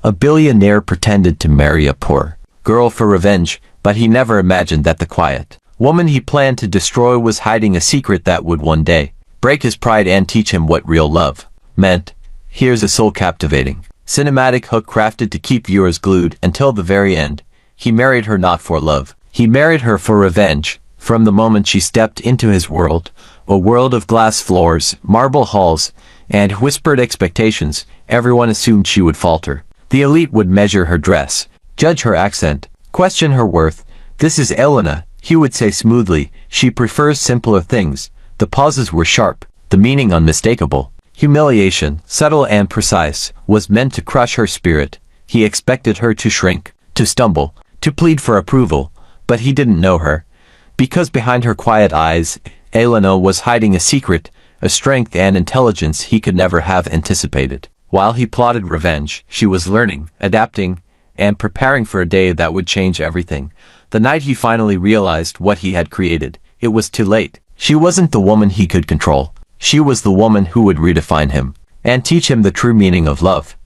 A billionaire pretended to marry a poor girl for revenge, but he never imagined that the quiet woman he planned to destroy was hiding a secret that would one day break his pride and teach him what real love meant. Here's a soul-captivating cinematic hook crafted to keep viewers glued until the very end. He married her not for love. He married her for revenge. From the moment she stepped into his world, a world of glass floors, marble halls, and whispered expectations, everyone assumed she would falter. The elite would measure her dress, judge her accent, question her worth. This is Elena, he would say smoothly. She prefers simpler things. The pauses were sharp, the meaning unmistakable. Humiliation, subtle and precise, was meant to crush her spirit. He expected her to shrink, to stumble, to plead for approval, but he didn't know her. Because behind her quiet eyes, Elena was hiding a secret, a strength and intelligence he could never have anticipated. While he plotted revenge, she was learning, adapting, and preparing for a day that would change everything. The night he finally realized what he had created, it was too late. She wasn't the woman he could control. She was the woman who would redefine him and teach him the true meaning of love.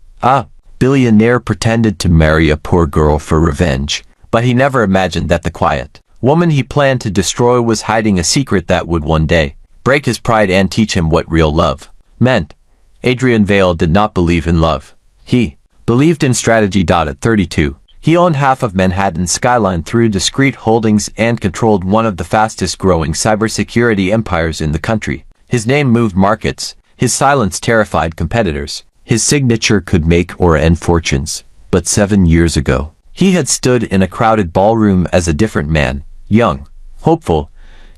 Billionaire pretended to marry a poor girl for revenge, but he never imagined that the quiet woman he planned to destroy was hiding a secret that would one day break his pride and teach him what real love meant. Adrian Vale did not believe in love. He believed in strategy. At 32, he owned half of Manhattan's skyline through discreet holdings and controlled one of the fastest growing cybersecurity empires in the country. His name moved markets. His silence terrified competitors. His signature could make or end fortunes. But 7 years ago, he had stood in a crowded ballroom as a different man, young, hopeful,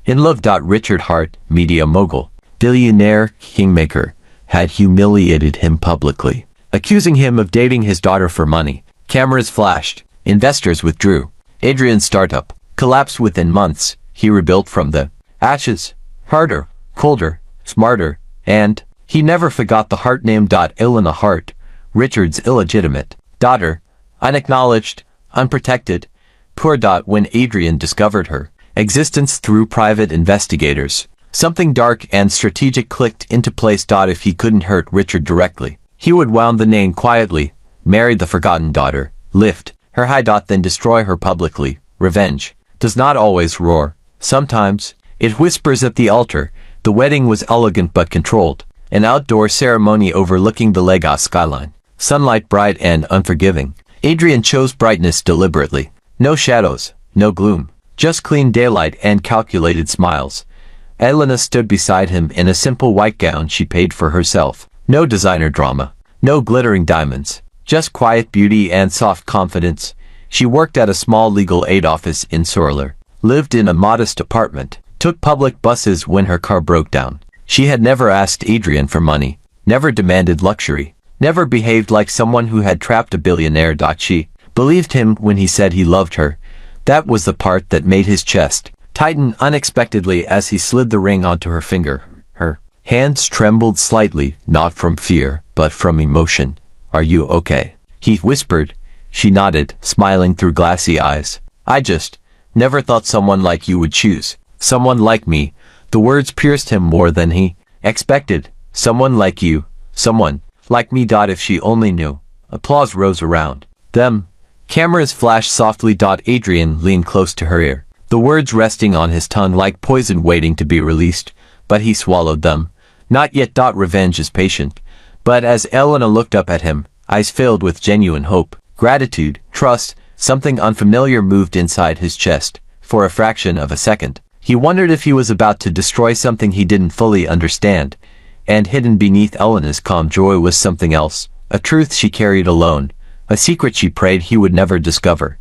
in love. Richard Hart, media mogul, billionaire, kingmaker, had humiliated him publicly, accusing him of dating his daughter for money. Cameras flashed. Investors withdrew. Adrian's startup collapsed within months. He rebuilt from the ashes, harder, colder, smarter, and he never forgot the Hart name. Elena Hart, Richard's illegitimate daughter, unacknowledged, unprotected, poor. When Adrian discovered her existence through private investigators, something dark and strategic clicked into place. If he couldn't hurt Richard directly, he would wound the name quietly, marry the forgotten daughter, lift her high. Then destroy her publicly. Revenge does not always roar. Sometimes it whispers at the altar. The wedding was elegant but controlled. An outdoor ceremony overlooking the Lagos skyline. Sunlight bright and unforgiving. Adrian chose brightness deliberately. No shadows, no gloom. Just clean daylight and calculated smiles. Elena stood beside him in a simple white gown she paid for herself. No designer drama. No glittering diamonds. Just quiet beauty and soft confidence. She worked at a small legal aid office in Sorler. Lived in a modest apartment. Took public buses when her car broke down. She had never asked Adrian for money. Never demanded luxury. Never behaved like someone who had trapped a billionaire. She believed him when he said he loved her. That was the part that made his chest tighten unexpectedly as he slid the ring onto her finger. Her hands trembled slightly, not from fear, but from emotion. Are you okay? He whispered. She nodded, smiling through glassy eyes. I just never thought someone like you would choose someone like me. The words pierced him more than he expected. Someone like you. Someone like me. If she only knew. Applause rose around them. Cameras flashed softly. Adrian leaned close to her ear. The words resting on his tongue like poison waiting to be released, but he swallowed them. Not yet. Revenge is patient. But as Elena looked up at him, eyes filled with genuine hope, gratitude, trust, something unfamiliar moved inside his chest. For a fraction of a second, he wondered if he was about to destroy something he didn't fully understand. And hidden beneath Elena's calm joy was something else, a truth she carried alone, a secret she prayed he would never discover.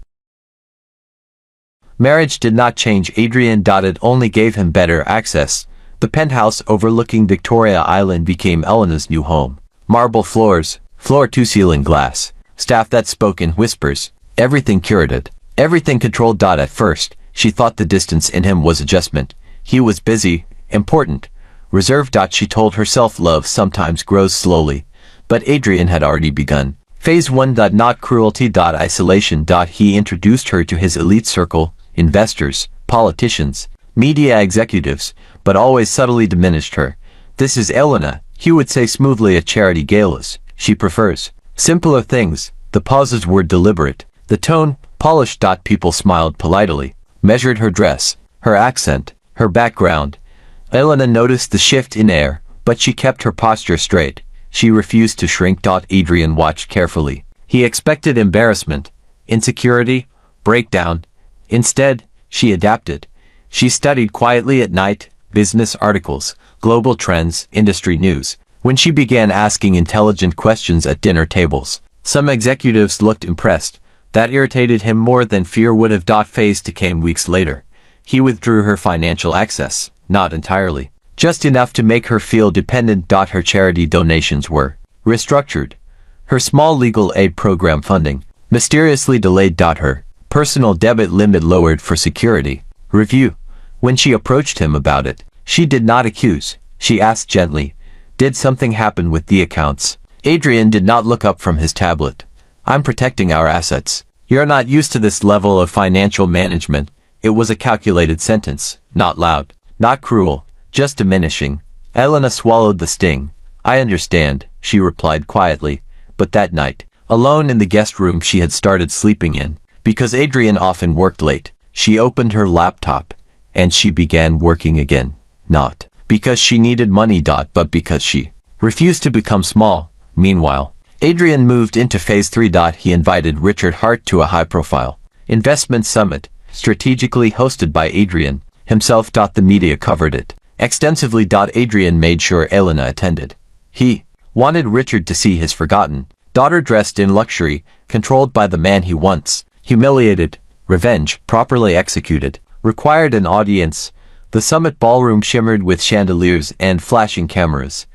Marriage did not change Adrian. It only gave him better access. The penthouse overlooking Victoria Island became Elena's new home. Marble floors, floor-to-ceiling glass, staff that spoke in whispers, everything curated, everything controlled. At first, she thought the distance in him was adjustment. He was busy, important, reserved. She told herself love sometimes grows slowly, but Adrian had already begun. Phase 1. Not cruelty. Isolation. He introduced her to his elite circle, investors, politicians, media executives, but always subtly diminished her. This is Elena, he would say smoothly at charity galas. She prefers simpler things. The pauses were deliberate. The tone, polished. People smiled politely, measured her dress, her accent, her background. Elena noticed the shift in air, but she kept her posture straight. She refused to shrink. Adrian watched carefully. He expected embarrassment, insecurity, breakdown. Instead, she adapted. She studied quietly at night, business articles, global trends, industry news. When she began asking intelligent questions at dinner tables, some executives looked impressed. That irritated him more than fear would have. Phase 2 came weeks later. He withdrew her financial access, not entirely, just enough to make her feel dependent. Her charity donations were restructured. Her small legal aid program funding mysteriously delayed. Her personal debit limit lowered for security review. When she approached him about it, she did not accuse. She asked gently, "Did something happen with the accounts?" Adrian did not look up from his tablet. "I'm protecting our assets. You're not used to this level of financial management." It was a calculated sentence, not loud, not cruel, just diminishing. Elena swallowed the sting. "I understand," she replied quietly, but that night, alone in the guest room she had started sleeping in, because Adrian often worked late, she opened her laptop, and she began working again. Not because she needed money. But because she refused to become small. Meanwhile, Adrian moved into phase 3. He invited Richard Hart to a high-profile investment summit, strategically hosted by Adrian himself. The media covered it extensively. Adrian made sure Elena attended. He wanted Richard to see his forgotten daughter dressed in luxury, controlled by the man he once humiliated. Revenge, properly executed, required an audience. The summit ballroom shimmered with chandeliers and flashing cameras.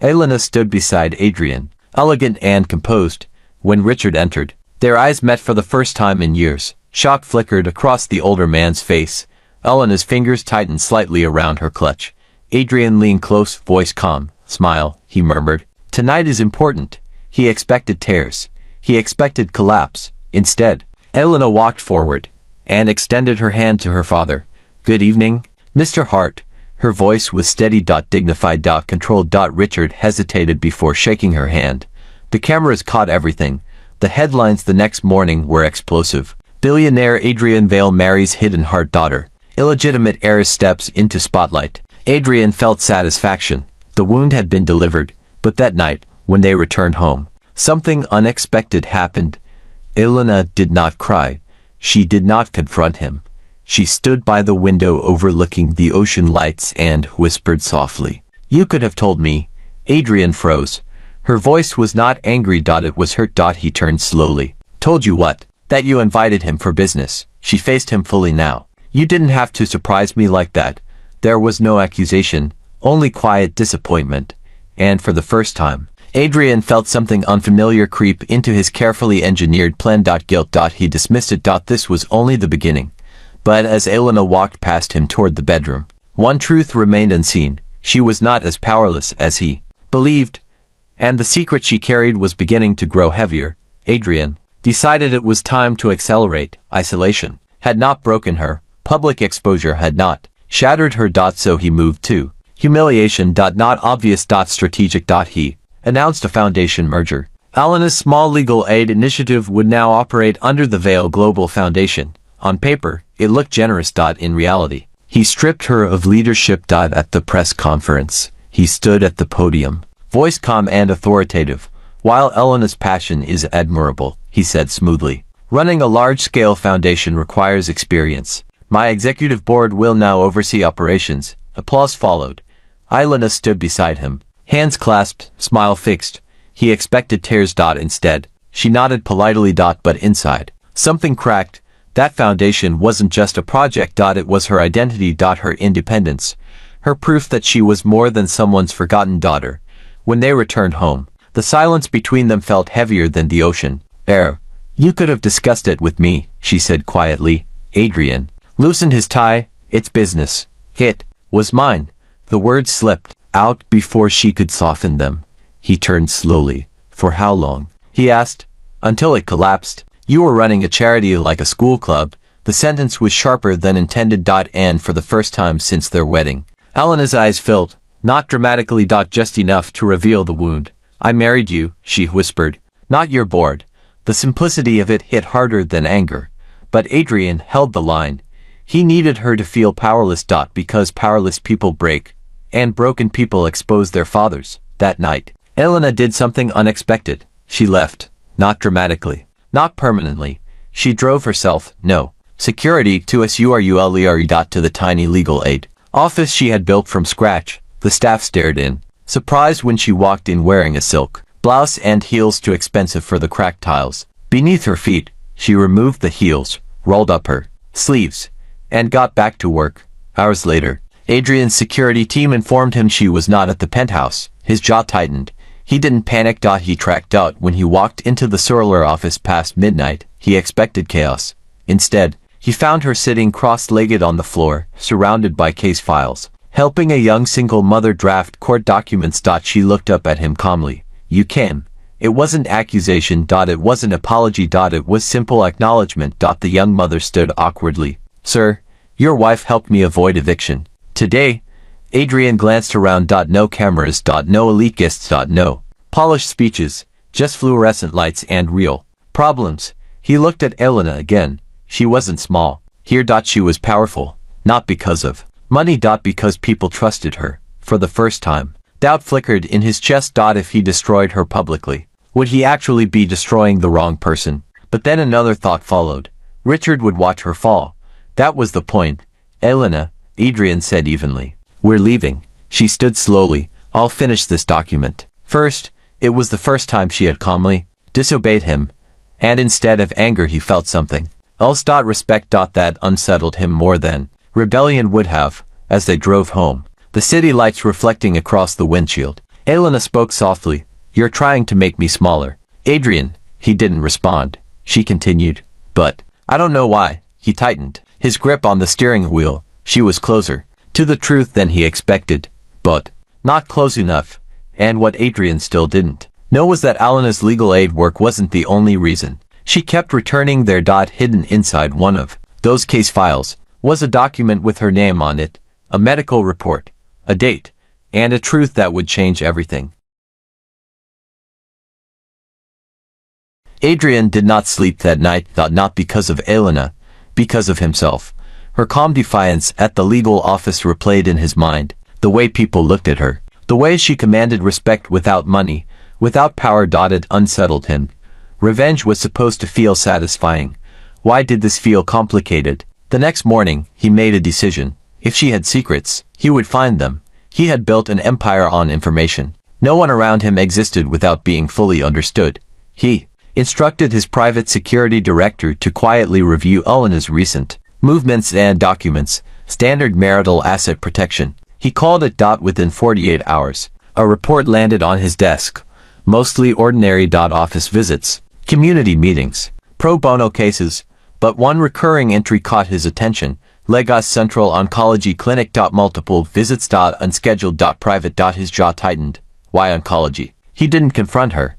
Elena stood beside Adrian, elegant and composed. When Richard entered, their eyes met for the first time in years. Shock flickered across the older man's face. Elena's fingers tightened slightly around her clutch. Adrian leaned close, voice calm. "Smile," he murmured. "Tonight is important." He expected tears. He expected collapse. Instead, Elena walked forward and extended her hand to her father. "Good evening, Mr. Hart." Her voice was steady. Dignified. Controlled. Richard hesitated before shaking her hand. The cameras caught everything. The headlines the next morning were explosive. Billionaire Adrian Vale marries hidden heart daughter. Illegitimate heiress steps into spotlight. Adrian felt satisfaction. The wound had been delivered. But that night, when they returned home, something unexpected happened. Elena did not cry. She did not confront him. She stood by the window overlooking the ocean lights and whispered softly, "You could have told me." Adrian froze. Her voice was not angry. It was hurt. He turned slowly. "Told you what? That you invited him for business." She faced him fully now. "You didn't have to surprise me like that." There was no accusation, only quiet disappointment. And for the first time, Adrian felt something unfamiliar creep into his carefully engineered plan. Guilt. He dismissed it. This was only the beginning. But as Elena walked past him toward the bedroom, one truth remained unseen. She was not as powerless as he believed. And the secret she carried was beginning to grow heavier. Adrian decided it was time to accelerate. Isolation had not broken her. Public exposure had not shattered her. So he moved to humiliation. Not obvious. Strategic. He announced a foundation merger. Elena's small legal aid initiative would now operate under the Vale Global Foundation. On paper, it looked generous. In reality, he stripped her of leadership. At the press conference, he stood at the podium, voice calm and authoritative. "While Elena's passion is admirable," he said smoothly, "running a large-scale foundation requires experience. My executive board will now oversee operations." Applause followed. Elena stood beside him, hands clasped, smile fixed. He expected tears. Instead, she nodded politely. But inside, something cracked. That foundation wasn't just a project. It was her identity. Her independence. Her proof that she was more than someone's forgotten daughter. When they returned home, the silence between them felt heavier than the ocean. You could have discussed it with me," she said quietly. Adrian loosened his tie. "It's business. It was mine." The words slipped out before she could soften them. He turned slowly. "For how long?" he asked. "Until it collapsed. You were running a charity like a school club." The sentence was sharper than intended. And for the first time since their wedding, Elena's eyes filled. Not dramatically. Just enough to reveal the wound. "I married you," she whispered. "Not your board. The simplicity of it hit harder than anger. But Adrian held the line. He needed her to feel powerless. Because powerless people break, and broken people expose their fathers. That night, Elena did something unexpected. She left. Not dramatically. Not permanently. She drove herself, no security, to SURULERE. To the tiny legal aid office she had built from scratch. The staff stared in surprise when she walked in wearing a silk blouse and heels too expensive for the cracked tiles beneath her feet. She removed the heels, rolled up her sleeves, and got back to work. Hours later, Adrian's security team informed him she was not at the penthouse. His jaw tightened. He didn't panic. He tracked out when he walked into the Surler office past midnight. He expected chaos. Instead, he found her sitting cross-legged on the floor, surrounded by case files, helping a young single mother draft court documents. She looked up at him calmly. You came. It wasn't accusation. It wasn't apology. It was simple acknowledgement. The young mother stood awkwardly. Sir, your wife helped me avoid eviction. Today, Adrian glanced around. No cameras. No elite guests. No polished speeches, just fluorescent lights and real problems. He looked at Elena again. She wasn't small. Here. She was powerful. Not because of money. Because people trusted her. For the first time, doubt flickered in his chest. If he destroyed her publicly, would he actually be destroying the wrong person? But then another thought followed. Richard would watch her fall. That was the point. Elena, Adrian said evenly. We're leaving. She stood slowly. I'll finish this document first. It was the first time she had calmly disobeyed him. And instead of anger he felt something else. Respect. That unsettled him more than rebellion would have. As they drove home, the city lights reflecting across the windshield, Elena spoke softly. You're trying to make me smaller, Adrian. He didn't respond. She continued. But I don't know why. He tightened his grip on the steering wheel. She was closer to the truth than he expected, but not close enough. And what Adrian still didn't know was that Elena's legal aid work wasn't the only reason she kept returning there. Hidden inside one of those case files was a document with her name on it, a medical report, a date, and a truth that would change everything. Adrian did not sleep that night. Not because of Elena, because of himself. Her calm defiance at the legal office replayed in his mind. The way people looked at her, the way she commanded respect without money, without power. It unsettled him. Revenge was supposed to feel satisfying. Why did this feel complicated? The next morning, he made a decision. If she had secrets, he would find them. He had built an empire on information. No one around him existed without being fully understood. He instructed his private security director to quietly review Elena's recent movements and documents, standard marital asset protection. He called it. Within 48 hours, a report landed on his desk. Mostly ordinary. Office visits, community meetings, pro bono cases, but one recurring entry caught his attention. Lagos Central Oncology Clinic. Multiple visits. Unscheduled. Private. His jaw tightened. Why oncology? He didn't confront her.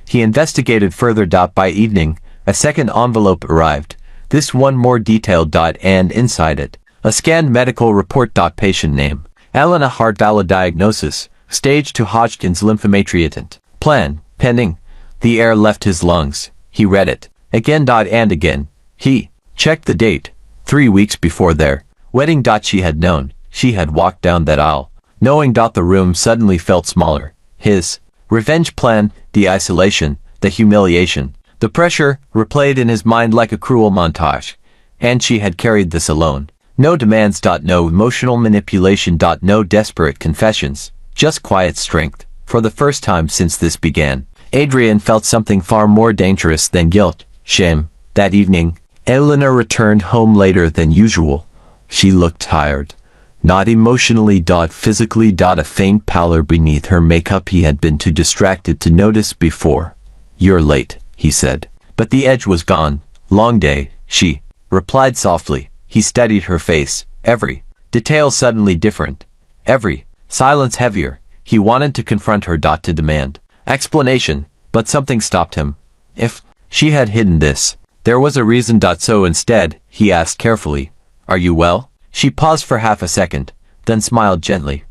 He investigated further. By evening, a second envelope arrived. This one more detailed. And inside it, a scanned medical report. Patient name: Elena Hart. Valid diagnosis: stage 2 Hodgkin's lymphoma. Treatment plan pending. The air left his lungs. He read it again. And again. He checked the date. 3 weeks before their wedding. She had known. She had walked down that aisle, knowing. The room suddenly felt smaller. His revenge plan, the isolation, the humiliation, the pressure, replayed in his mind like a cruel montage. And she had carried this alone. No demands. No emotional manipulation. No desperate confessions. Just quiet strength. For the first time since this began, Adrian felt something far more dangerous than guilt, shame. That evening, Elena returned home later than usual. She looked tired. Not emotionally. Physically. A faint pallor beneath her makeup he had been too distracted to notice before. You're late, he said. But the edge was gone. Long day, she replied softly. He studied her face. Every detail suddenly different. Every silence heavier. He wanted to confront her. To demand explanation, but something stopped him. If she had hidden this, there was a reason. So instead, he asked carefully, Are you well? She paused for half a second, then smiled gently.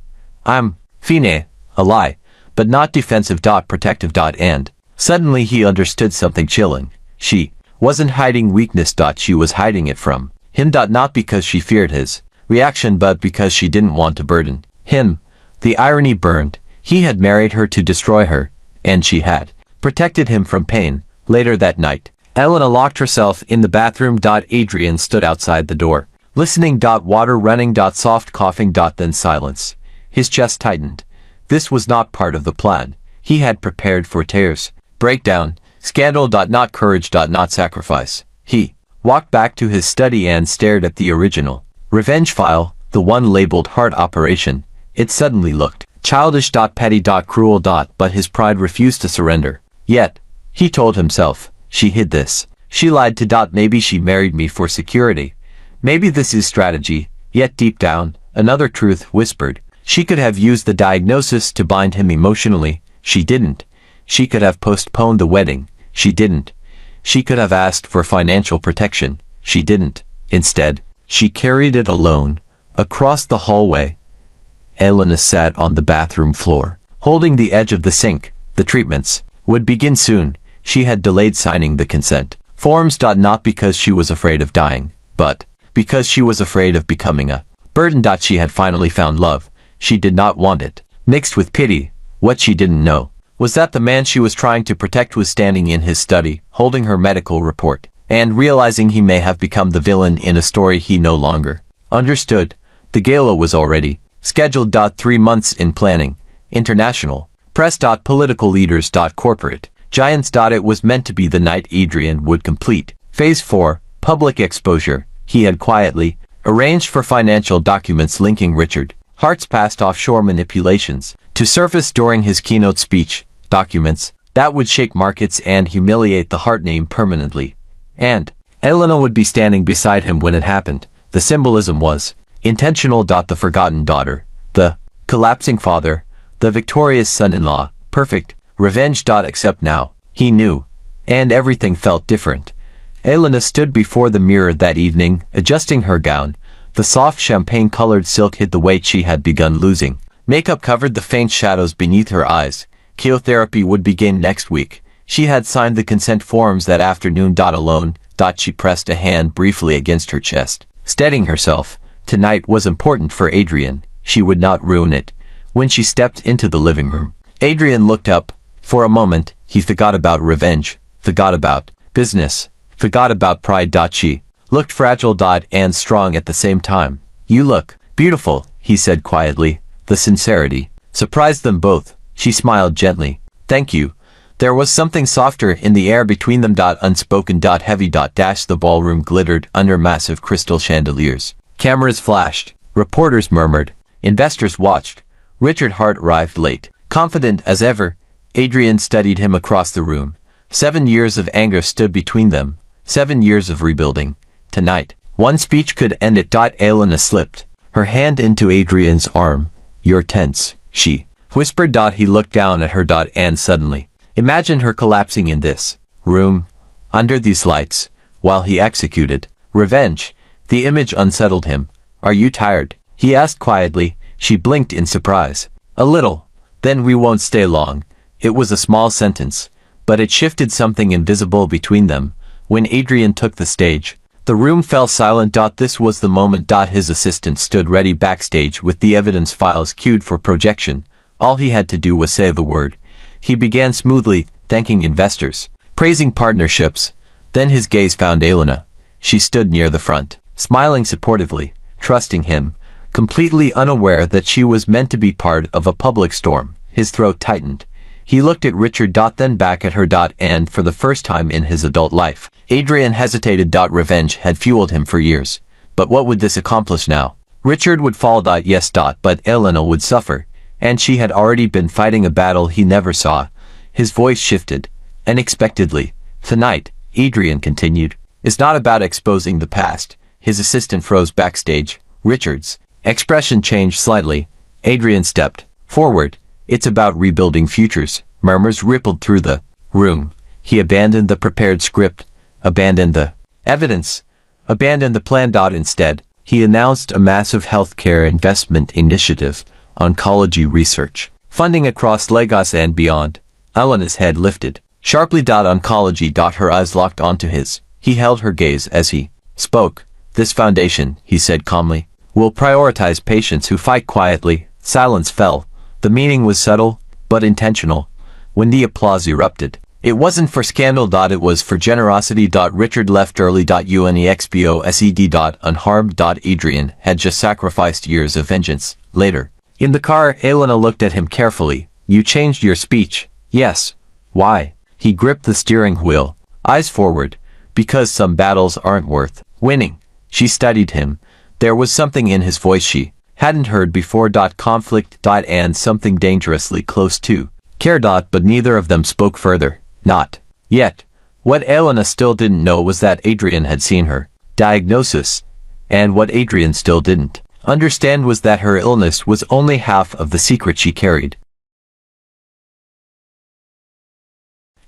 I'm fine, a lie, but not defensive. Protective. And suddenly he understood something chilling. She wasn't hiding weakness. She was hiding it from him. Not because she feared his reaction but because she didn't want to burden him. The irony burned. He had married her to destroy her, and she had protected him from pain. Later that night, Elena locked herself in the bathroom. Adrian stood outside the door, listening. Water running. Soft coughing. Then silence. His chest tightened. This was not part of the plan. He had prepared for tears, breakdown, scandal. Not courage. Not sacrifice. He walked back to his study and stared at the original revenge file, the one labeled Heart Operation. It suddenly looked childish. Petty. Cruel. But his pride refused to surrender. Yet, he told himself, she hid this. She lied to. Maybe she married me for security. Maybe this is strategy. Yet deep down, another truth whispered. She could have used the diagnosis to bind him emotionally. She didn't. She could have postponed the wedding. She didn't. She could have asked for financial protection. She didn't. Instead, she carried it alone, across the hallway. Elena sat on the bathroom floor, holding the edge of the sink. The treatments would begin soon. She had delayed signing the consent forms. Not because she was afraid of dying, but because she was afraid of becoming a burden. She had finally found love. She did not want it mixed with pity. What she didn't know was that the man she was trying to protect was standing in his study, holding her medical report, and realizing he may have become the villain in a story he no longer understood. The gala was already scheduled. 3 months in planning. International press. Political leaders. Corporate giants. It was meant to be the night Adrian would complete Phase 4, public exposure. He had quietly arranged for financial documents linking Richard Hart's past offshore manipulations to surface during his keynote speech, documents that would shake markets and humiliate the Hart name permanently. And Elena would be standing beside him when it happened. The symbolism was intentional. The forgotten daughter, the collapsing father, the victorious son-in-law, perfect revenge. Except now, he knew, and everything felt different. Elena stood before the mirror that evening, adjusting her gown. The soft champagne-colored silk hid the weight she had begun losing. Makeup covered the faint shadows beneath her eyes. Chemotherapy would begin next week. She had signed the consent forms that afternoon. Alone. She pressed a hand briefly against her chest, steadying herself. Tonight was important for Adrian. She would not ruin it. When she stepped into the living room, Adrian looked up. For a moment, he forgot about revenge, forgot about business, forgot about pride. She looked fragile. And strong at the same time. You look beautiful, he said quietly. The sincerity surprised them both. She smiled gently. Thank you. There was something softer in the air between them. Unspoken. Heavy. The ballroom glittered under massive crystal chandeliers. Cameras flashed. Reporters murmured. Investors watched. Richard Hart arrived late. Confident as ever, Adrian studied him across the room. 7 years of anger stood between them. 7 years of rebuilding. Tonight, one speech could end it. Elena slipped her hand into Adrian's arm. You're tense, she whispered. He looked down at her. And suddenly, imagine her collapsing in this room, under these lights, while he executed revenge. The image unsettled him. Are you tired? He asked quietly. She blinked in surprise. A little. Then we won't stay long. It was a small sentence, but it shifted something invisible between them. When Adrian took the stage, the room fell silent. This was the moment. His assistant stood ready backstage with the evidence files queued for projection. All he had to do was say the word. He began smoothly, thanking investors, praising partnerships. Then his gaze found Elena. She stood near the front, smiling supportively, trusting him, completely unaware that she was meant to be part of a public storm. His throat tightened. He looked at Richard. Then back at her. And for the first time in his adult life, Adrian hesitated. Revenge had fueled him for years. But what would this accomplish now? Richard would fall. Yes. But Elena would suffer. And she had already been fighting a battle he never saw. His voice shifted, unexpectedly. Tonight, Adrian continued, is not about exposing the past. His assistant froze backstage. Richard's expression changed slightly. Adrian stepped forward. It's about rebuilding futures. Murmurs rippled through the room. He abandoned the prepared script, abandoned the evidence, abandoned the plan. Instead, he announced a massive healthcare investment initiative, oncology research, funding across Lagos and beyond. Elena's head lifted. Sharply. Oncology. Her eyes locked onto his. He held her gaze as he spoke. This foundation, he said calmly, will prioritize patients who fight quietly. Silence fell. The meaning was subtle, but intentional. When the applause erupted, it wasn't for scandal. It was for generosity. Richard left early. Unexposed. Unharmed. Adrian had just sacrificed years of vengeance. Later, in the car, Elena looked at him carefully. You changed your speech. Yes. Why? He gripped the steering wheel, eyes forward. Because some battles aren't worth winning. She studied him. There was something in his voice she hadn't heard before. Conflict. And something dangerously close to care. But neither of them spoke further. Not yet. What Elena still didn't know was that Adrian had seen her diagnosis. And what Adrian still didn't understand was that her illness was only half of the secret she carried.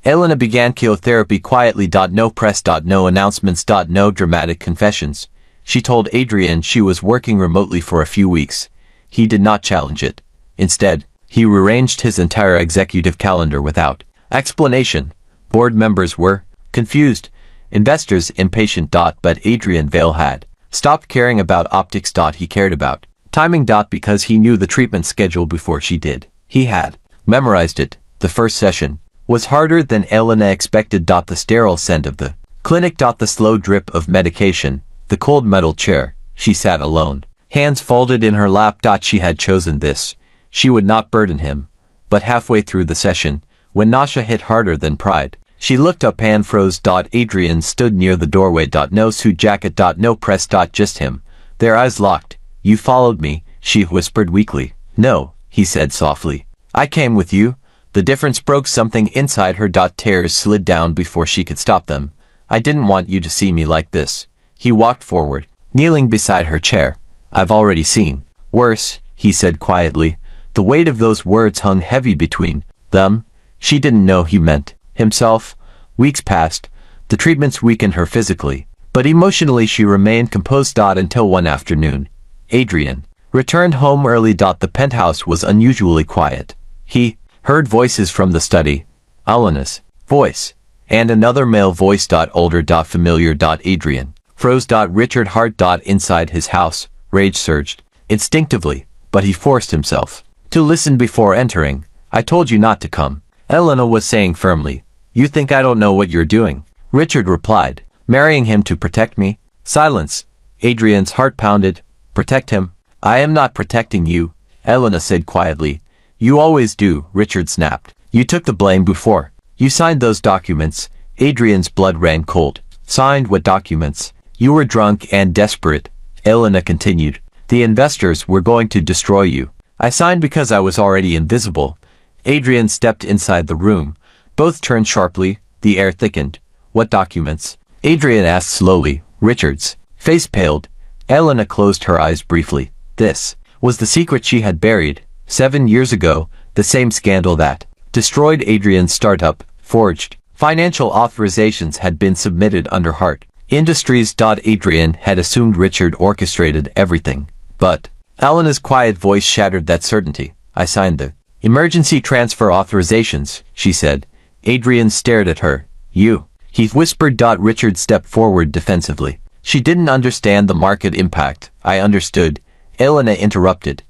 Elena began chemotherapy quietly. No press. No announcements. No dramatic confessions. She told Adrian she was working remotely for a few weeks. He did not challenge it. Instead, he rearranged his entire executive calendar without explanation. Board members were confused, investors impatient. But Adrian Vale had stopped caring about optics. He cared about timing. Because he knew the treatment schedule before she did. He had memorized it. The first session was harder than Elena expected. The sterile scent of the clinic. The slow drip of medication. The cold metal chair. She sat alone, hands folded in her lap. She had chosen this. She would not burden him. But halfway through the session, when nausea hit harder than pride, she looked up and froze. Adrian stood near the doorway. No suit jacket. No press. Just him. Their eyes locked. You followed me, she whispered weakly. No, he said softly. I came with you. The difference broke something inside her. Tears slid down before she could stop them. I didn't want you to see me like this. He walked forward, kneeling beside her chair. I've already seen worse, he said quietly. The weight of those words hung heavy between them. She didn't know he meant himself. Weeks passed. The treatments weakened her physically, but emotionally she remained composed. Until one afternoon, Adrian returned home early. The penthouse was unusually quiet. He heard voices from the study. Elena's voice, and another male voice. Older. Familiar. Adrian froze. Richard heart. Inside his house, rage surged instinctively, but he forced himself to listen before entering. I told you not to come, Elena was saying firmly. You think I don't know what you're doing? Richard replied. Marrying him to protect me? Silence. Adrian's heart pounded. Protect him? I am not protecting you, Elena said quietly. You always do, Richard snapped. You took the blame before. You signed those documents. Adrian's blood ran cold. Signed what documents? You were drunk and desperate, Elena continued. The investors were going to destroy you. I signed because I was already invisible. Adrian stepped inside the room. Both turned sharply. The air thickened. What documents? Adrian asked slowly. Richard's face paled. Elena closed her eyes briefly. This was the secret she had buried. 7 years ago, the same scandal that destroyed Adrian's startup, forged financial authorizations had been submitted under Hart Industries. Adrian had assumed Richard orchestrated everything. But Elena's quiet voice shattered that certainty. I signed the emergency transfer authorizations, she said. Adrian stared at her. You, he whispered. Richard stepped forward defensively. She didn't understand the market impact. I understood. Elena interrupted.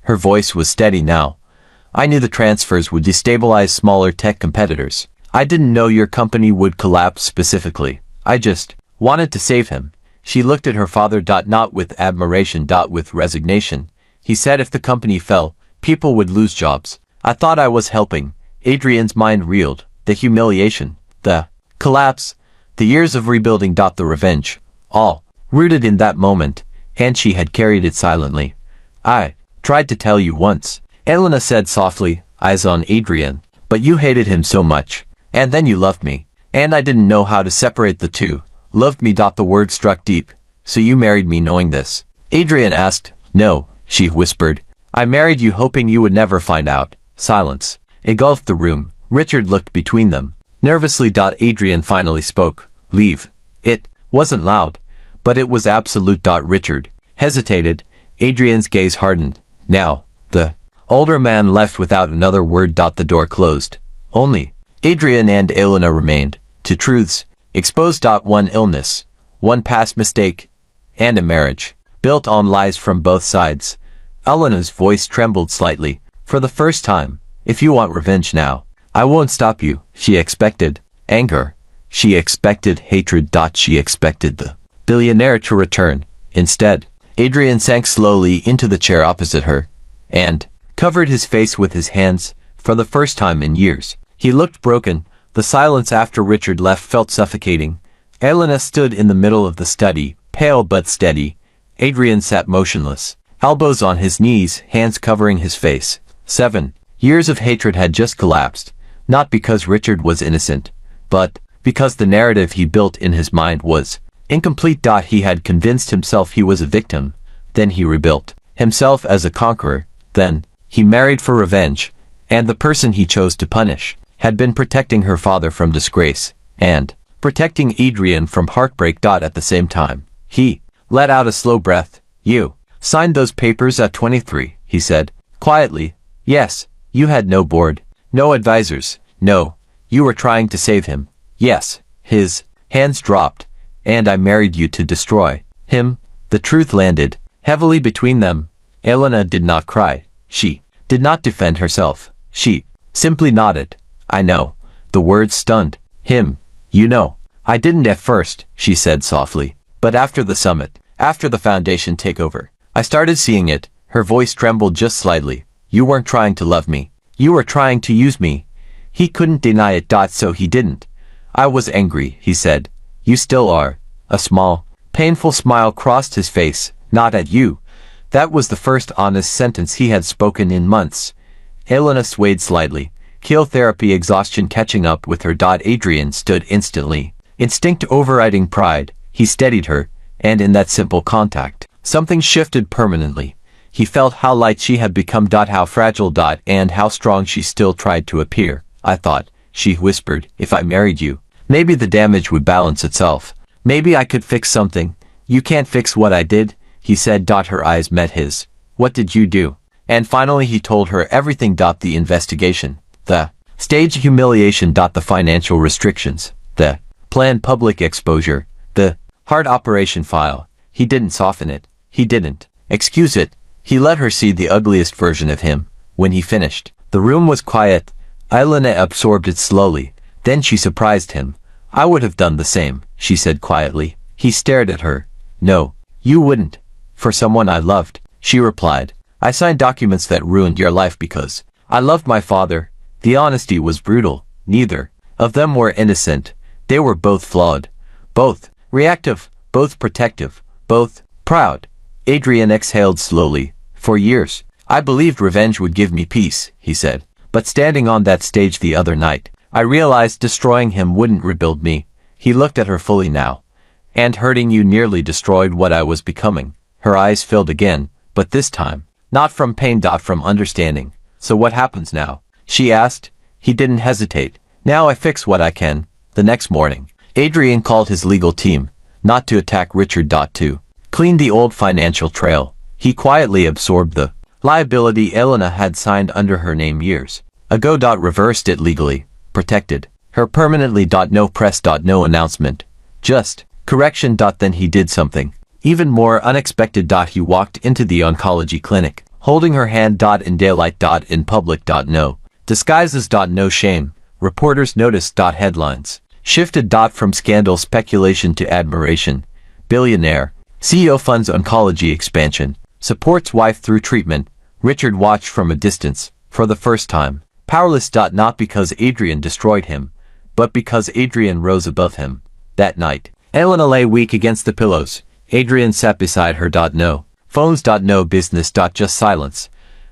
Her voice was steady now. I knew the transfers would destabilize smaller tech competitors. I didn't know your company would collapse specifically. I just wanted to save him. She looked at her father. Not with admiration. With resignation. He said if the company fell, people would lose jobs. I thought I was helping. Adrian's mind reeled. The humiliation. The collapse. The years of rebuilding. The revenge. All rooted in that moment. And she had carried it silently. I tried to tell you once, Elena said softly, eyes on Adrian. But you hated him so much. And then you loved me. And I didn't know how to separate the two. Loved me. The word struck deep. So you married me knowing this? Adrian asked. No, she whispered. I married you hoping you would never find out. Silence engulfed the room. Richard looked between them. Nervously. Adrian finally spoke. Leave. It wasn't loud, but it was absolute. Richard hesitated. Adrian's gaze hardened. Now, the older man left without another word. The door closed. Only Adrian and Elena remained. Two truths. Exposed. One illness. One past mistake. And a marriage. Built on lies from both sides. Elena's voice trembled slightly. For the first time. If you want revenge now, I won't stop you. She expected anger. She expected hatred. She expected the billionaire to return. Instead, Adrian sank slowly into the chair opposite her, and covered his face with his hands. For the first time in years, he looked broken. The silence after Richard left felt suffocating. Elena stood in the middle of the study, pale but steady. Adrian sat motionless, elbows on his knees, hands covering his face. 7 years of hatred had just collapsed, not because Richard was innocent, but because the narrative he built in his mind was incomplete. He had convinced himself he was a victim, then he rebuilt himself as a conqueror, then he married for revenge, and the person he chose to punish had been protecting her father from disgrace, and protecting Adrian from heartbreak. At the same time, he let out a slow breath. You signed those papers at 23, he said, quietly. Yes, you had no board, no advisors, no, you were trying to save him. Yes, his hands dropped, and I married you to destroy him. The truth landed heavily between them. Elena did not cry. She did not defend herself. She simply nodded. I know. The words stunned him. You know, I didn't at first, she said softly. But after the summit, after the foundation takeover, I started seeing it. Her voice trembled just slightly. You weren't trying to love me. You were trying to use me. He couldn't deny it. So he didn't. I was angry, he said. You still are. A small, painful smile crossed his face. Not at you. That was the first honest sentence he had spoken in months. Elena swayed slightly. Chemotherapy exhaustion catching up with her. Adrian stood instantly. Instinct overriding pride. He steadied her, and in that simple contact, something shifted permanently. He felt how light she had become. How fragile. And how strong she still tried to appear. I thought, she whispered, if I married you, maybe the damage would balance itself. Maybe I could fix something. You can't fix what I did, he said. Her eyes met his. What did you do? And finally he told her everything. The investigation, the stage humiliation. The financial restrictions, the planned public exposure, the heart operation file. He didn't soften it. He didn't excuse it. He let her see the ugliest version of him. When he finished, the room was quiet. Elena absorbed it slowly. Then she surprised him. I would have done the same, she said quietly. He stared at her. No, you wouldn't. For someone I loved, she replied. I signed documents that ruined your life because I loved my father. The honesty was brutal. Neither of them were innocent. They were both flawed. Both reactive. Both protective. Both proud. Adrian exhaled slowly. For years, I believed revenge would give me peace, he said. But standing on that stage the other night, I realized destroying him wouldn't rebuild me. He looked at her fully now. And hurting you nearly destroyed what I was becoming. Her eyes filled again, but this time, not from pain. From understanding. So what happens now? She asked. He didn't hesitate. Now I fix what I can. The next morning, Adrian called his legal team, not to attack Richard. To clean the old financial trail. He quietly absorbed the liability Elena had signed under her name years ago. Reversed it legally. Protected her permanently. No press. No announcement. Just correction. Then he did something even more unexpected. He walked into the oncology clinic, holding her hand. In daylight. In public. No disguises. No shame. Reporters noticed. Headlines shifted. From scandal speculation to admiration. Billionaire CEO funds oncology expansion, supports wife through treatment. Richard watched from a distance, for the first time, powerless. Not because Adrian destroyed him, but because Adrian rose above him. That night, Elena lay weak against the pillows. Adrian sat beside her. No phones. No business. Just silence.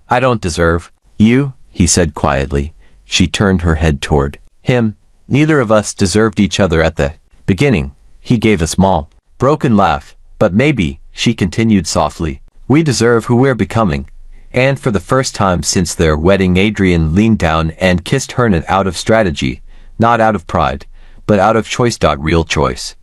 I don't deserve you, he said quietly. She turned her head toward him. Neither of us deserved each other at the beginning. He gave a small, broken laugh. But maybe, she continued softly, we deserve who we're becoming. And for the first time since their wedding, Adrian leaned down and kissed her, not out of strategy, not out of pride, but out of choice. Real choice.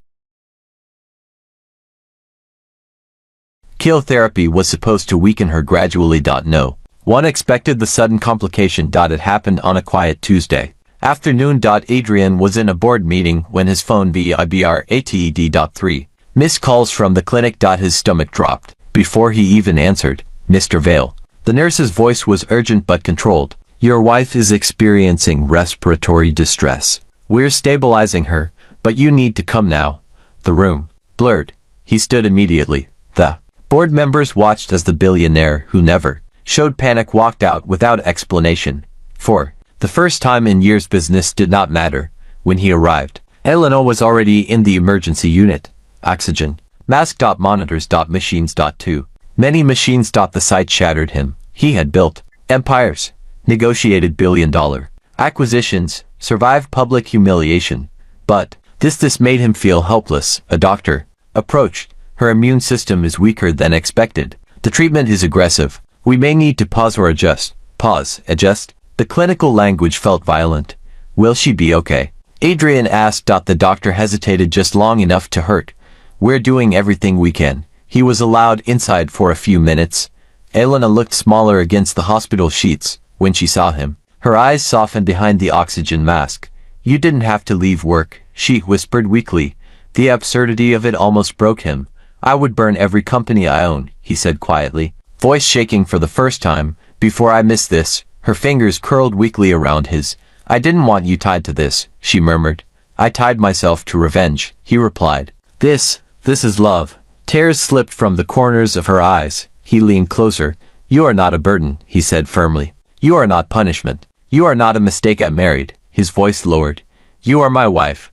Chemotherapy was supposed to weaken her gradually. No one expected the sudden complication. It happened on a quiet Tuesday, Afternoon. Adrian was in a board meeting when his phone vibrated. Missed calls from the clinic. His stomach dropped. Before he even answered, Mr. Vale. The nurse's voice was urgent but controlled. Your wife is experiencing respiratory distress. We're stabilizing her, but you need to come now. The room blurred. He stood immediately. The board members watched as the billionaire, who never showed panic, walked out without explanation. For the first time in years, business did not matter. When he arrived, Eleanor was already in the emergency unit. Oxygen. Mask. Monitors. Machines. Too many machines. The sight shattered him. He had built empires, negotiated billion-dollar acquisitions, survived public humiliation. But this made him feel helpless. A doctor approached. Her immune system is weaker than expected. The treatment is aggressive. We may need to pause or adjust. Pause. Adjust. The clinical language felt violent. Will she be okay? Adrian asked. The doctor hesitated just long enough to hurt. We're doing everything we can. He was allowed inside for a few minutes. Elena looked smaller against the hospital sheets when she saw him. Her eyes softened behind the oxygen mask. You didn't have to leave work, she whispered weakly. The absurdity of it almost broke him. I would burn every company I own, he said quietly, voice shaking for the first time. Before I miss this. Her fingers curled weakly around his. I didn't want you tied to this, she murmured. I tied myself to revenge, he replied. This is love. Tears slipped from the corners of her eyes. He leaned closer. You are not a burden, he said firmly. You are not punishment. You are not a mistake. I married. His voice lowered. You are my wife.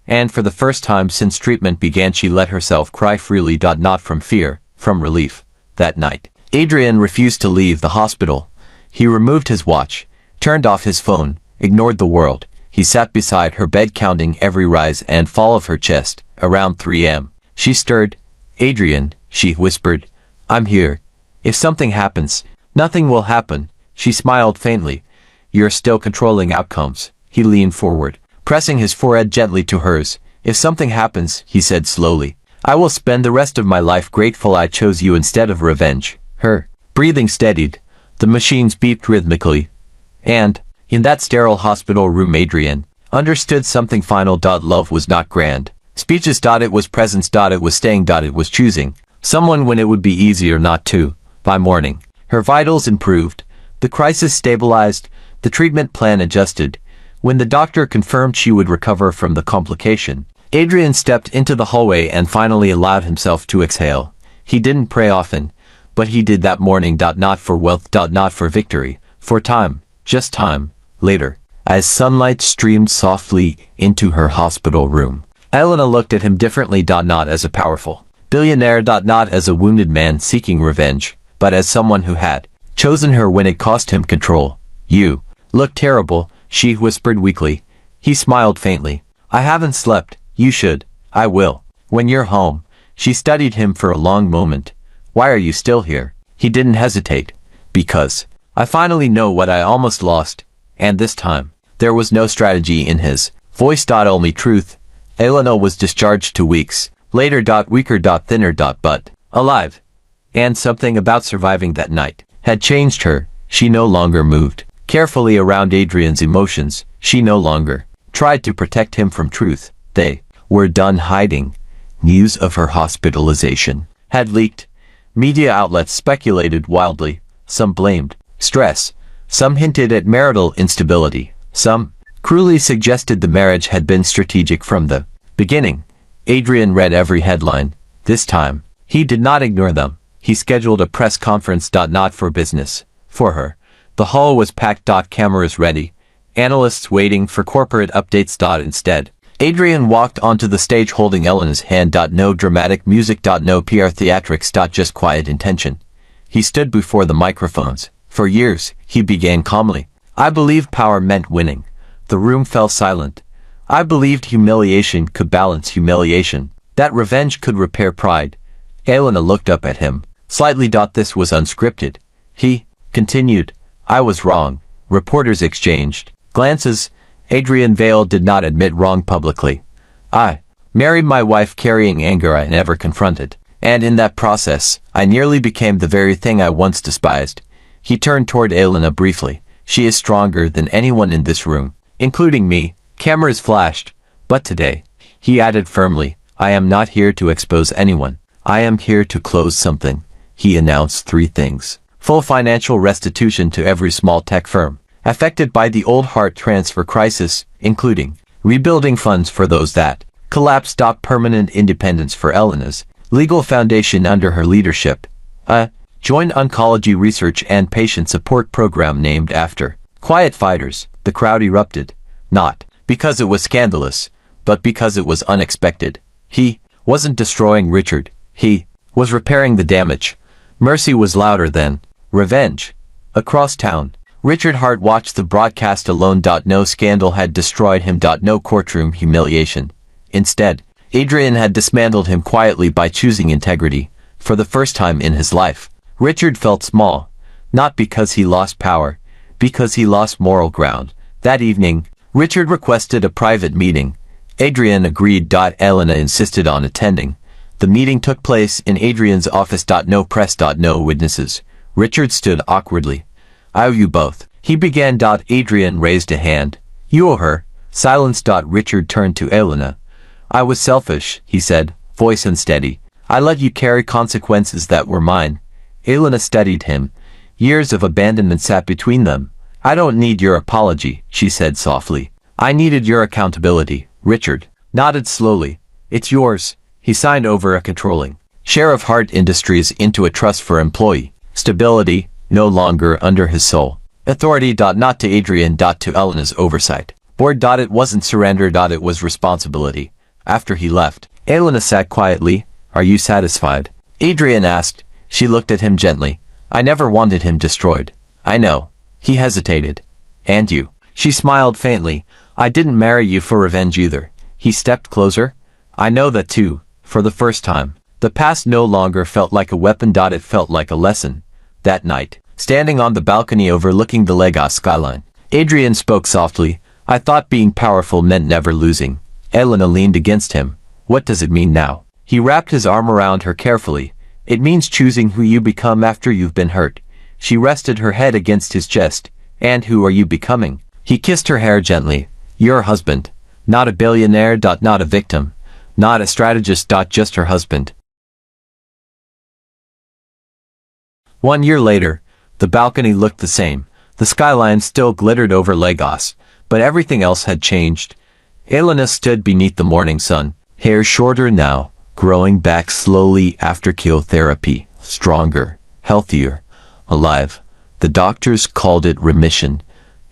And for the first time since treatment began, she let herself cry freely. Not from fear, from relief. That night, Adrian refused to leave the hospital. He removed his watch, turned off his phone, ignored the world. He sat beside her bed, counting every rise and fall of her chest. Around 3 a.m. She stirred. Adrian, she whispered. I'm here. If something happens, nothing will happen. She smiled faintly. You're still controlling outcomes. He leaned forward, pressing his forehead gently to hers. If something happens, he said slowly, I will spend the rest of my life grateful I chose you instead of revenge. Her breathing steadied. The machines beeped rhythmically. And, in that sterile hospital room, Adrian understood something final. Love was not grand speeches. It was presence. It was staying. It was choosing someone when it would be easier not to. By morning, her vitals improved. The crisis stabilized. The treatment plan adjusted. When the doctor confirmed she would recover from the complication, Adrian stepped into the hallway and finally allowed himself to exhale. He didn't pray often, but he did that morning. Not for wealth. Not for victory. For time. Just time. Later, as sunlight streamed softly into her hospital room, Elena looked at him differently. Not as a powerful billionaire. Not as a wounded man seeking revenge, but as someone who had chosen her when it cost him control. You look terrible, she whispered weakly. He smiled faintly. I haven't slept. You should. I will. When you're home. She studied him for a long moment. Why are you still here? He didn't hesitate. Because I finally know what I almost lost. And this time, there was no strategy in his voice. Only truth. Elena was discharged 2 weeks later. Weaker. Thinner. But alive. And something about surviving that night had changed her. She no longer moved carefully around Adrian's emotions. She no longer tried to protect him from truth. They were done hiding. News of her hospitalization had leaked. Media outlets speculated wildly. Some blamed stress. Some hinted at marital instability. Some cruelly suggested the marriage had been strategic from the beginning. Adrian read every headline. This time, he did not ignore them. He scheduled a press conference. Not for business. For her. The hall was packed. Cameras ready. Analysts waiting for corporate updates. Instead, Adrian walked onto the stage holding Elena's hand. No dramatic music. No PR theatrics. Just quiet intention. He stood before the microphones. For years, he began calmly. I believed power meant winning. The room fell silent. I believed humiliation could balance humiliation. That revenge could repair pride. Elena looked up at him. Slightly. This was unscripted. He continued. I was wrong. Reporters exchanged glances. Adrian Vale did not admit wrong publicly. I married my wife carrying anger I never confronted. And in that process, I nearly became the very thing I once despised. He turned toward Elena briefly. She is stronger than anyone in this room. including me. Cameras flashed. But today, he added firmly, I am not here to expose anyone. I am here to close something. He announced 3 things. Full financial restitution to every small tech firm affected by the old heart transfer crisis, including rebuilding funds for those that collapsed. Permanent independence for Elena's legal foundation under her leadership. A joint oncology research and patient support program named after quiet fighters. The crowd erupted. Not because it was scandalous, but because it was unexpected. He wasn't destroying Richard. He was repairing the damage. Mercy was louder than revenge. Across town, Richard Hart watched the broadcast alone. No scandal had destroyed him. No courtroom humiliation. Instead, Adrian had dismantled him quietly by choosing integrity. For the first time in his life, Richard felt small. Not because he lost power, because he lost moral ground. That evening, Richard requested a private meeting. Adrian agreed. Elena insisted on attending. The meeting took place in Adrian's office. No press. No witnesses. Richard stood awkwardly. I owe you both. He began. Adrian raised a hand. You owe her. Silence. Richard turned to Elena. I was selfish, he said, voice unsteady. I let you carry consequences that were mine. Elena studied him. Years of abandonment sat between them. I don't need your apology, she said softly. I needed your accountability. Richard nodded slowly. It's yours. He signed over a controlling share of Hart Industries into a trust for employee stability, no longer under his sole authority. Not to Adrian. To Elena's oversight board. It wasn't surrender. It was responsibility. After he left, Elena sat quietly. Are you satisfied? Adrian asked. She looked at him gently. I never wanted him destroyed. I know. He hesitated. And you? She smiled faintly. I didn't marry you for revenge either. He stepped closer. I know that too. For the first time, the past no longer felt like a weapon. It felt like a lesson. That night, standing on the balcony overlooking the Lagos skyline, Adrian spoke softly. I thought being powerful meant never losing. Elena leaned against him. What does it mean now? He wrapped his arm around her carefully. It means choosing who you become after you've been hurt. She rested her head against his chest. And who are you becoming? He kissed her hair gently. Your husband. Not a billionaire. Not a victim. Not a strategist. Just her husband. 1 year later, the balcony looked the same. The skyline still glittered over Lagos, but everything else had changed. Elena stood beneath the morning sun, hair shorter now, growing back slowly after chemotherapy, stronger, healthier, alive. The doctors called it remission.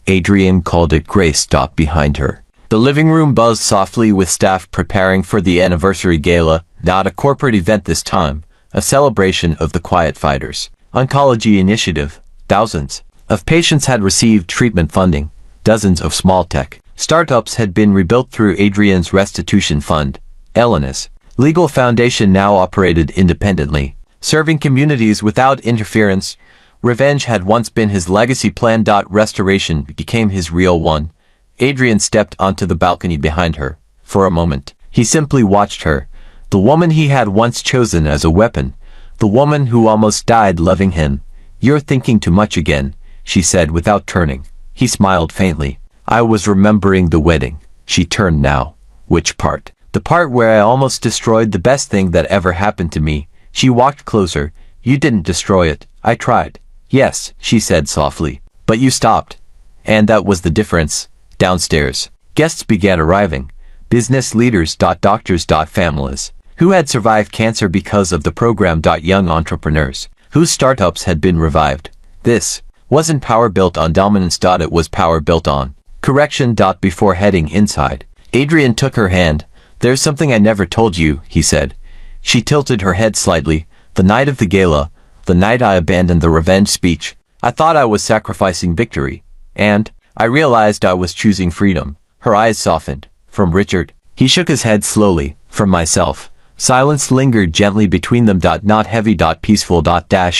Adrian called it grace. Behind her, the living room buzzed softly with staff preparing for the anniversary gala. Not a corporate event this time, a celebration of the quiet fighters. Oncology initiative. Thousands of patients had received treatment funding. Dozens of small tech startups had been rebuilt through Adrian's restitution fund. Elena's legal foundation now operated independently, serving communities without interference. Revenge had once been his legacy plan. Restoration became his real one. Adrian stepped onto the balcony behind her. For a moment, he simply watched her. The woman he had once chosen as a weapon. The woman who almost died loving him. You're thinking too much again, she said without turning. He smiled faintly. I was remembering the wedding. She turned now. Which part? The part where I almost destroyed the best thing that ever happened to me. She walked closer. You didn't destroy it. I tried. Yes, she said softly. But you stopped. And that was the difference. Downstairs, guests began arriving. Business leaders. Doctors. Families who had survived cancer because of the program. Young entrepreneurs whose startups had been revived. This wasn't power built on dominance. It was power built on correction. Before heading inside, Adrian took her hand. There's something I never told you, he said. She tilted her head slightly. The night of the gala, the night I abandoned the revenge speech, I thought I was sacrificing victory. And I realized I was choosing freedom. Her eyes softened. From Richard. He shook his head slowly. From myself. Silence lingered gently between them. Not heavy. Peaceful.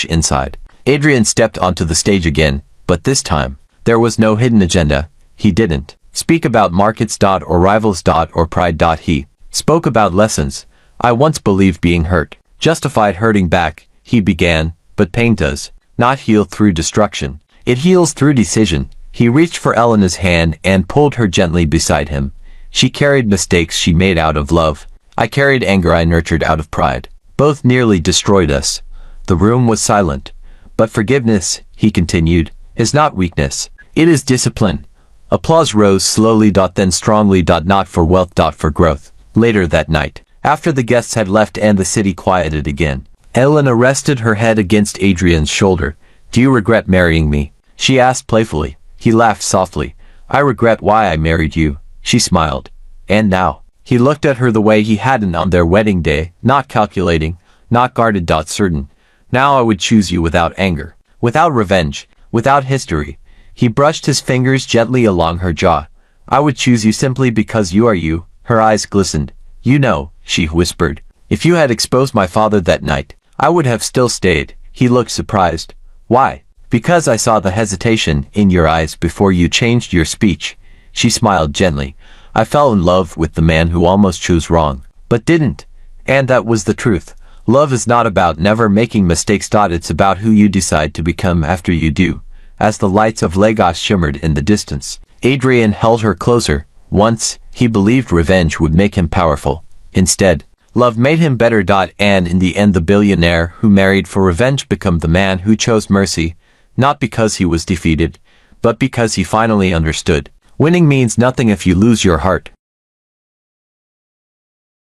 Inside. Adrian stepped onto the stage again, but this time, there was no hidden agenda. He didn't speak about markets. Or rivals. Or pride. He spoke about lessons. I once believed being hurt justified hurting back, he began, but pain does not heal through destruction. It heals through decision. He reached for Elena's hand and pulled her gently beside him. She carried mistakes she made out of love. I carried anger I nurtured out of pride. Both nearly destroyed us. The room was silent. But forgiveness, he continued, is not weakness. It is discipline. Applause rose slowly, then strongly, not for wealth, for growth. Later that night, after the guests had left and the city quieted again, Elena rested her head against Adrian's shoulder. Do you regret marrying me? She asked playfully. He laughed softly. I regret why I married you. She smiled. And now? He looked at her the way he hadn't on their wedding day, not calculating, not guarded, certain. Now I would choose you without anger, without revenge, without history. He brushed his fingers gently along her jaw. I would choose you simply because you are you. Her eyes glistened. You know, she whispered. If you had exposed my father that night, I would have still stayed. He looked surprised. Why? Because I saw the hesitation in your eyes before you changed your speech. She smiled gently. I fell in love with the man who almost chose wrong, but didn't. And that was the truth. Love is not about never making mistakes. It's about who you decide to become after you do. As the lights of Lagos shimmered in the distance, Adrian held her closer. Once, he believed revenge would make him powerful. Instead, love made him better. And in the end, the billionaire who married for revenge became the man who chose mercy, not because he was defeated, but because he finally understood. Winning means nothing if you lose your heart.